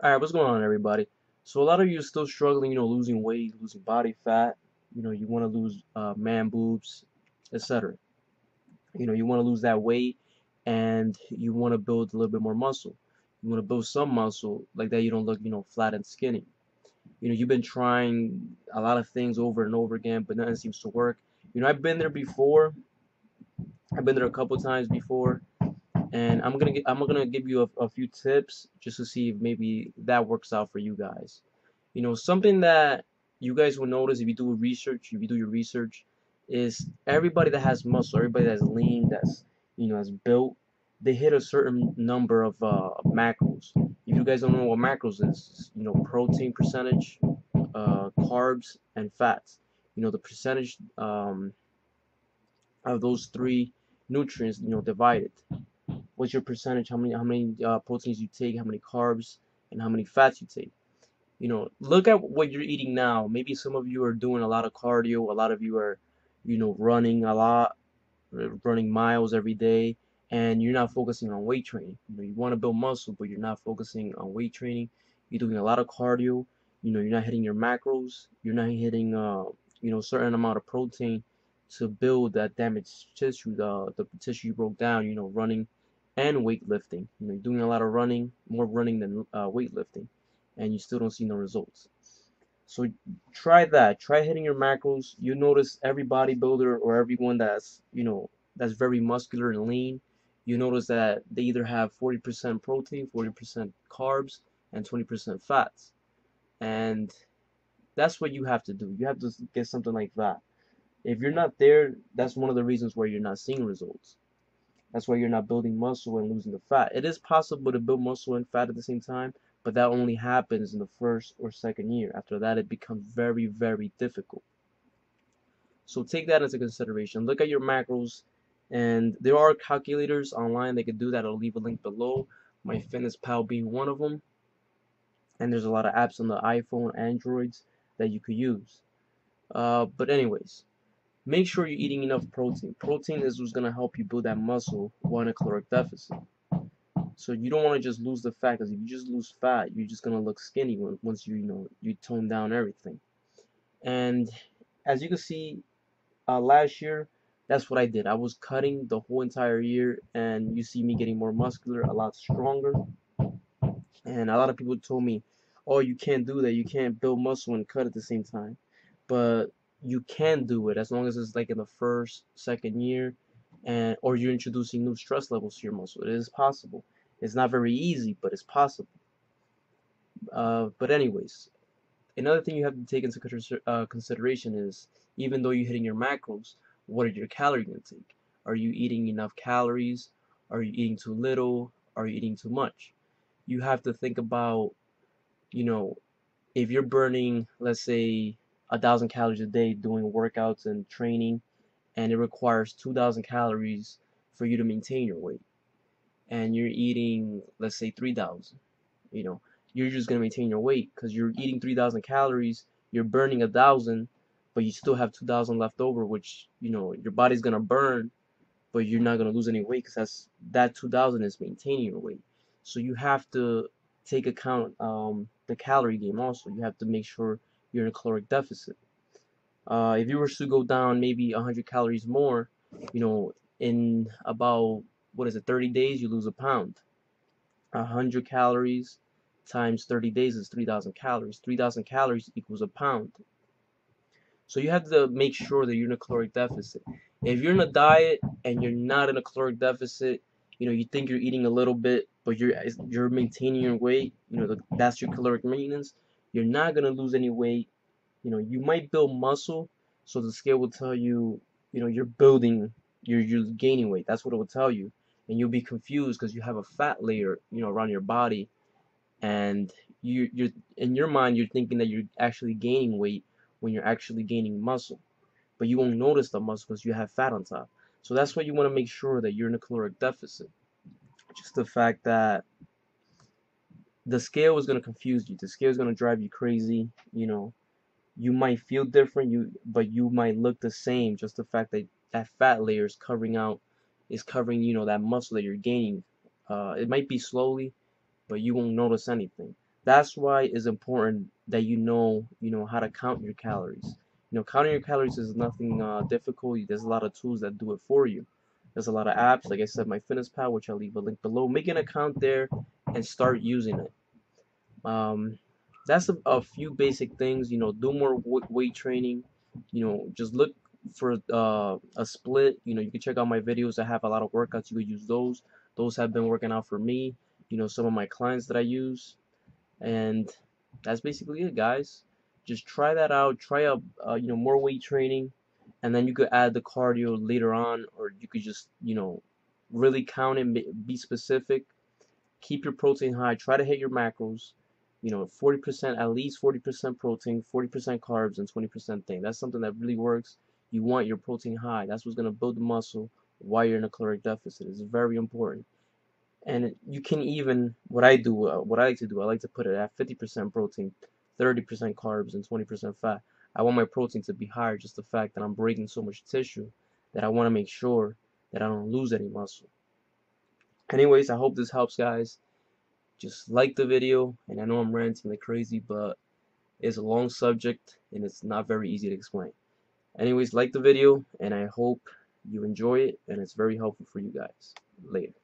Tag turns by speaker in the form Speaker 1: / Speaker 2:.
Speaker 1: Alright, what's going on, everybody? So a lot of you are still struggling, losing weight, losing body fat. You want to lose man boobs, etc. You want to lose that weight, and you want to build a little bit more muscle. You want to build some muscle like that. You don't look, flat and skinny. You've been trying a lot of things over and over again, but nothing seems to work. I've been there before. I've been there a couple times before, and I'm gonna give you a few tips just to see if maybe that works out for you guys. Something that you guys will notice if you do research, if you do your research, is everybody that has muscle, everybody that's lean, that's built, they hit a certain number of macros. If you guys don't know what macros is, protein percentage, carbs, and fats. The percentage of those three nutrients, divided. What's your percentage? How many proteins you take? How many carbs? And how many fats you take? Look at what you're eating now. Maybe some of you are doing a lot of cardio, a lot of you are, running a lot, running miles every day, and you're not focusing on weight training. You want to build muscle, but you're not focusing on weight training. You're doing a lot of cardio. You're not hitting your macros. You're not hitting, certain amount of protein to build that damaged tissue, the tissue you broke down. Running and weightlifting. You're doing a lot of running, more running than weightlifting, and you still don't see no results. So try that. Try hitting your macros. You notice every bodybuilder or everyone that's very muscular and lean, you notice that they either have 40% protein, 40% carbs, and 20% fats. And that's what you have to do. You have to get something like that. If you're not there, that's one of the reasons why you're not seeing results. That's why you're not building muscle and losing the fat. It is possible to build muscle and fat at the same time, but that only happens in the first or second year. After that, it becomes very, very difficult. So take that into consideration. Look at your macros, and there are calculators online that can do that. I'll leave a link below. MyFitnessPal being one of them. And there's a lot of apps on the iPhone, Androids that you could use. But anyways, make sure you're eating enough protein. Protein is what's gonna help you build that muscle while in a caloric deficit. So you don't want to just lose the fat, because if you just lose fat, you're just gonna look skinny once you tone down everything. And as you can see, last year, that's what I did. I was cutting the whole entire year, and you see me getting more muscular, a lot stronger. And a lot of people told me, "Oh, you can't do that. You can't build muscle and cut at the same time." But you can do it as long as it's like in the first, second year, and or you're introducing new stress levels to your muscle. It is possible. It's not very easy, but it's possible. But anyways, another thing you have to take into consideration is, even though you're hitting your macros, what are your calorie intake? Are you eating enough calories? Are you eating too little? Are you eating too much? You have to think about, you know, if you're burning, let's say, 1,000 calories a day doing workouts and training, and it requires 2,000 calories for you to maintain your weight, and you're eating, let's say, 3,000, you know, you're just gonna maintain your weight because you're eating 3,000 calories, you're burning 1,000, but you still have 2,000 left over, which your body's gonna burn, but you're not gonna lose any weight because that 2,000 is maintaining your weight. So you have to take account the calorie game also. You have to make sure you're in a caloric deficit. If you were to go down maybe 100 calories more, in about, what is it, 30 days, you lose a pound. 100 calories times 30 days is 3,000 calories. 3,000 calories equals a pound. So you have to make sure that you're in a caloric deficit. If you're in a diet and you're not in a caloric deficit, you think you're eating a little bit, but you're maintaining your weight, that's your caloric maintenance, you're not gonna lose any weight. You might build muscle, so the scale will tell you, you're building, you're gaining weight. That's what it will tell you, and you'll be confused because you have a fat layer, around your body, and you're in your mind you're thinking that you're actually gaining weight when you're actually gaining muscle, but you won't notice the muscle because you have fat on top. So that's why you want to make sure that you're in a caloric deficit. Just the fact that the scale is going to confuse you, the scale is going to drive you crazy. You might feel different, but you might look the same. Just the fact that that fat layer is covering that muscle that you're gaining. It might be slowly, but you won't notice anything. That's why it's important that you know how to count your calories. Counting your calories is nothing difficult. There's a lot of tools that do it for you. There's a lot of apps, like I said, MyFitnessPal, which I'll leave a link below. Make an account there and start using it. Um, that's a few basic things. Do more weight training. Just look for a split. You can check out my videos. I have a lot of workouts. You could use those. Those have been working out for me. Some of my clients that I use. And that's basically it, guys. Just try that out. Try out more weight training, and then you could add the cardio later on, or you could just really count and be specific. Keep your protein high. Try to hit your macros. 40%, at least 40% protein, 40% carbs, and 20% thing. That's something that really works. You want your protein high. That's what's gonna build the muscle while you're in a caloric deficit. It's very important. And you can even, what I do, what I like to do, I like to put it at 50% protein, 30% carbs, and 20% fat. I want my protein to be higher, just the fact that I'm breaking so much tissue that I want to make sure that I don't lose any muscle. Anyways, I hope this helps, guys. Just like the video, and I know I'm ranting like crazy, but it's a long subject and it's not very easy to explain. Anyways, like the video, and I hope you enjoy it, and it's very helpful for you guys. Later.